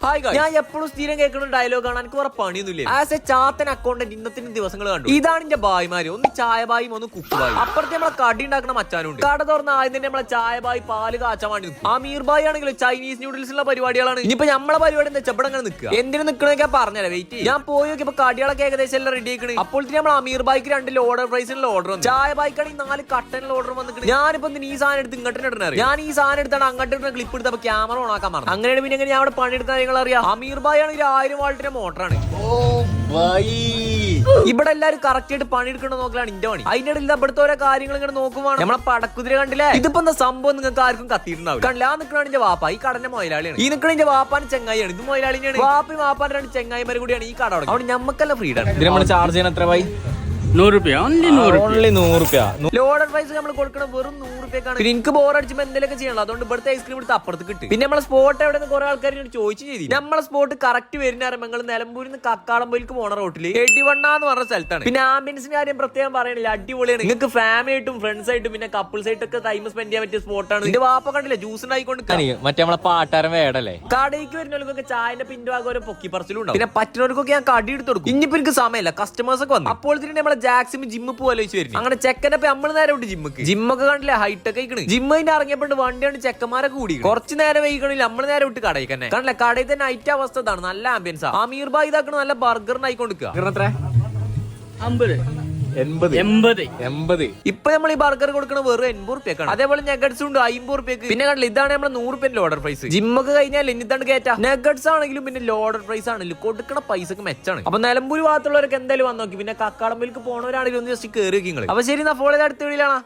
Hi guys, ഞാൻ എപ്പോഴും സ്ഥിരം കേൾക്കുന്ന ഡയലോഗാണ്. എനിക്ക് കുറെ പണിയൊന്നുമില്ല. ആസ് എ ചാത്തൻ അക്കൗണ്ടന്റ് ഇന്നത്തെ ദിവസങ്ങൾ കണ്ടു. ഇതാണ് എന്റെ ഭായിമാര്, ഒന്ന് ചായ ബായും ഒന്ന് കുക്ക് ബായും. അപ്പുറത്തെ നമ്മളെ കടി ഉണ്ടാക്കുന്ന മച്ചാനുണ്ട്. കട തുറന്ന ആദ്യം തന്നെ നമ്മളെ ചായ ബായി പാല് കാച്ചാൻ വേണ്ടി നിൽക്കും. അമീർ ബായി ആണെങ്കിലും ചൈനീസ് ന്യൂഡിൽസിലുള്ള പരിപാടികളാണ്. ഇനിയിപ്പോ നമ്മളെ പരിപാടി എന്താ ചെപ്പട അങ്ങനെ നിൽക്കുക. എന്തിനു നിൽക്കണൊക്കെ പറഞ്ഞുതരാം, വെയിറ്റ്. ഞാൻ പോയി നോക്കിയപ്പോ കടികളൊക്കെ ഏകദേശം എല്ലാം റെഡി ആയിക്കണ്. അപ്പോൾ നമ്മൾ അമീർ ബായിക്ക് 2 ലോഡർ പ്രൈസിനുള്ള ഓർഡർ വന്നു. ചായ ബായിക്കാണെങ്കിൽ 4 കട്ടനുള്ള ഓർഡർ വന്നിട്ടുണ്ട്. ഞാനിപ്പോ ഈ സാധനം എടുത്ത് ഇങ്ങോട്ട് ഇടുന്നത്. ഞാൻ ഈ സാധനം എടുത്താണ് അങ്ങോട്ട് ക്ലിപ്പ് എടുത്തപ്പോ ക്യാമറ ഓൺ ആക്കാൻ പറഞ്ഞു. അങ്ങനെയാണ് പിന്നെ ഞാൻ അവിടെ പണിയെടുത്ത കാര്യങ്ങൾ അറിയാം. അമീർ ബായി ആണെങ്കിൽ 1000 വാൾട്ടിന്റെ മോട്ടറാണ്. ഇവിടെ എല്ലാരും കറക്റ്റ് ആയിട്ട് പണിയെടുക്കണോ നോക്കലാണ് ഇന്റെ പണി. അതിന്റെ ഇടയിൽ ഇവിടുത്തെ ഓരോ കാര്യങ്ങൾ ഇങ്ങനെ നോക്കുവാണ്. നമ്മളെ പടക്കുതിര കണ്ടില്ലേ? ഇതിപ്പോ എന്താ സംഭവം നിങ്ങൾക്ക് ആർക്കും കത്തിയിട്ടുണ്ടാവും. കണ്ടില്ല, ആ നിൽക്കണ എന്റെ വാപ്പ, ഈ കടന്റെ മൊയിലാളിയാണ്. ഈ നിൽക്കണ എന്റെ വാപ്പാന്റെ ചെങ്ങായിയാണ്. ഇത് മൊയിലാളിയാണ്. വാപ്പയും വാപ്പാന്റെ 2 ചെങ്ങായിമാരും കൂടിയാണ് ഈ കട. അവിടെ ഞമ്മക്കല്ല ഫ്രീഡം. ഇത് നമ്മൾ ചാർജ് ചെയ്യണം എത്ര ബായി? 100 രൂപ. ഓൺലി 100 രൂപ. ലോഡർ പ്രൈസ് നമ്മൾ കൊടുക്കണം വെറും 100 രൂപയ്ക്കാണ്. പിന്നെ എനിക്ക് ബോറടിച്ചുമ്പോ എന്തെങ്കിലും ചെയ്യണം. അതുകൊണ്ട് ഇവിടുത്തെ ഐസ്ക്രീം എടുത്ത് അപ്പുറത്ത് കിട്ടും. പിന്നെ നമ്മളെ സ്പോട്ട് എവിടെ നിന്ന് കുറെ ആൾക്കാർ ചോദിച്ചു ചെയ്തു. നമ്മളെ സ്പോട്ട് കറക്റ്റ് വരുന്ന നിങ്ങൾ നിലമ്പൂരിൽ നിന്ന് കക്കാടംപോയിലേക്ക് പോണ റോട്ടില് 81 എന്ന് പറഞ്ഞ സ്ഥലത്താണ്. പിന്നെ ആംബിയൻസിന്റെ കാര്യം പ്രത്യേകം പറയണില്ല, അടിപൊളിയാണ്. നിങ്ങൾക്ക് ഫാമിലി ആയിട്ടും ഫ്രണ്ട്സ് ആയിട്ടും പിന്നെ കപ്പിൾസ് ആയിട്ടൊക്കെ ടൈം സ്പെൻഡ് ചെയ്യാൻ പറ്റിയ സ്പോട്ടാണ്. ഇതിന്റെ വാപ്പ കണ്ടില്ല, ജ്യൂസ് ഉണ്ടായിക്കൊണ്ട് മറ്റേ നമ്മളെ പാട്ടാരൻ വേടല്ലേ. കടയ്ക്ക് വരുന്നവർക്കൊക്കെ ചായന്റെ പിൻവാഗം ഓരോ പൊക്കി പറച്ചിലും ഉണ്ടാവും. പിന്നെ പറ്റുന്നവർക്കൊക്കെ ഞാൻ കടി എടുത്ത് കൊടുക്കും. ഇനിയിപ്പോ എനിക്ക് സമയമല്ല, കസ്റ്റമേഴ്സ് ഒക്കെ വന്നു. അപ്പോൾ തന്നെ നമ്മളെ ജാക്സിം ജിമ്മ് പോലോചിച്ച് വരുന്നു. അങ്ങനെ ചെക്കനെ നമ്മൾ നേരെ വിട്ട് ജിമ്മൊക്കെ കണ്ടില്ലേ, ഹൈടെക് ആയിക്കണ്. ജിമ്മിന്റെ ഇറങ്ങിയപ്പോണ്ട് വണ്ടിയാണ് ചെക്കന്മാരൊക്കെ കൂടി. കുറച്ച് നേരം വൈകണില്ല, നമ്മൾ നേരെ വിട്ട് കടയിൽ തന്നെ കണ്ടില്ലേ. കടയിൽ തന്നെ നൈറ്റ് അവസ്ഥ ഇതാണ്, നല്ല ആംബിയൻസ്. അമീർ ബായി ഇതാക്കണ നല്ല ബർഗറിനായിക്കൊണ്ടിരിക്കുക. 80. ഇപ്പൊ നമ്മൾ ഈ ബർഗർ കൊടുക്കണ വെറും 80 രൂപയ്ക്കാണ്. അതേപോലെ നെഗറ്റ്സ് ഉണ്ട് 50 രൂപയ്ക്ക്. പിന്നെ കണ്ടില്ല, ഇതാണ് നമ്മളെ 100 രൂപ ലോഡർ പ്രൈസ്. ജിമ്മൊക്കെ കഴിഞ്ഞാൽ ഇനിതാണ് കയറ്റാ. നെഗറ്റ്സ് ആണെങ്കിലും പിന്നെ ലോഡർ പ്രൈസ് ആണെങ്കിലും കൊടുക്കണ പൈസക്ക് മെച്ചാണ്. അപ്പൊ നിലമ്പൂർ ഭാഗത്തുള്ളവർക്ക് എന്തായാലും വന്നു നോക്കി. പിന്നെ കക്കാടംപോയിലേക്ക് പോണവരാണെങ്കിലും ഒന്ന് ജസ്റ്റ് കയറി വെക്കിങ്ങൾ. അപ്പൊ ശരി, ഫോളോ ചെയ്ത് അടുത്ത വീഡിയോയിലാണ്.